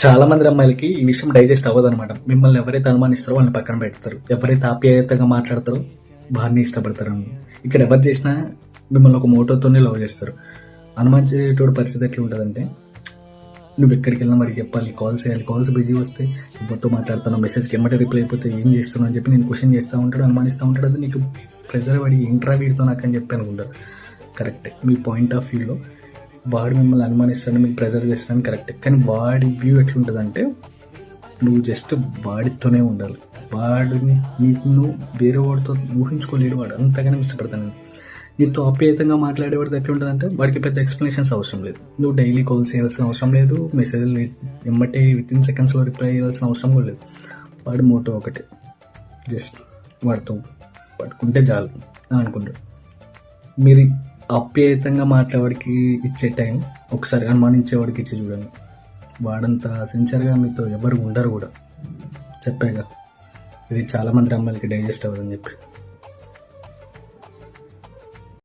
చాలా మంది అమ్మాయిలకి ఈ విషయం డైజెస్ట్ అవ్వదు అనమాట. మిమ్మల్ని ఎవరైతే అనుమానిస్తారో వాళ్ళని పక్కన పెడతారు, ఎవరైతే ఆప్యాయతగా మాట్లాడతారో వారిని ఇష్టపడతారు. ఇక్కడ ఎవరు చేసినా మిమ్మల్ని ఒక మోటోతోనే లవ్ చేస్తారు. అనుమానించేటోడు పరిస్థితి ఎట్లా ఉంటుందంటే, నువ్వు ఎక్కడికి వెళ్ళినా మరి చెప్పాలి, కాల్స్ చేయాలి, కాల్స్ బిజీ వస్తే ఎవరితో మాట్లాడుతాను, మెసేజ్కి ఎమ్మటే రిప్లై అయిపోతే ఏం చేస్తున్నావు అని చెప్పి నేను క్వశ్చన్ చేస్తూ ఉంటాడు, అనుమానిస్తూ ఉంటాడు. అది నీకు ప్రెజర్ పడి ఇంట్రా వీడితో నాకు అని చెప్పి అనుకుంటారు. కరెక్టే, మీ పాయింట్ ఆఫ్ వ్యూలో వాడు మిమ్మల్ని అనుమానిస్తాడు, మీకు ప్రెజర్ చేస్తాడని కరెక్టే. కానీ వాడి వ్యూ ఎట్లుంటుందంటే, నువ్వు జస్ట్ వాడితోనే ఉండాలి, వాడిని నువ్వు వేరే వాడితో ఊహించుకోలేడు. వాడు అంతగానే ఇష్టపడతాను. నీతో ఆప్యాయతంగా మాట్లాడేవాడిది ఎట్లుంటుందంటే, వాడికి పెద్ద ఎక్స్ప్లెనేషన్స్ అవసరం లేదు, నువ్వు డైలీ కాల్స్ చేయాల్సిన అవసరం లేదు, మెసేజ్లు ఎమ్మటే వితిన్ సెకండ్స్లో రిప్లై చేయాల్సిన అవసరం కూడా లేదు. వాడి మోటో ఒకటే, జస్ట్ వాడితో పట్టుకుంటే చాలు అనుకుంటాడు. మీరు ఆప్యాయతంగా మాట్లాడేవాడికి ఇచ్చే టైం ఒకసారి అనుమానించేవాడికి ఇచ్చి చూడండి. వాడంతా సిన్సియర్గా మీతో ఎవరు ఉండరు కూడా. చెప్పాగా, ఇది చాలామంది అమ్మాయిలకి డైజెస్ట్ అవ్వదని చెప్పి.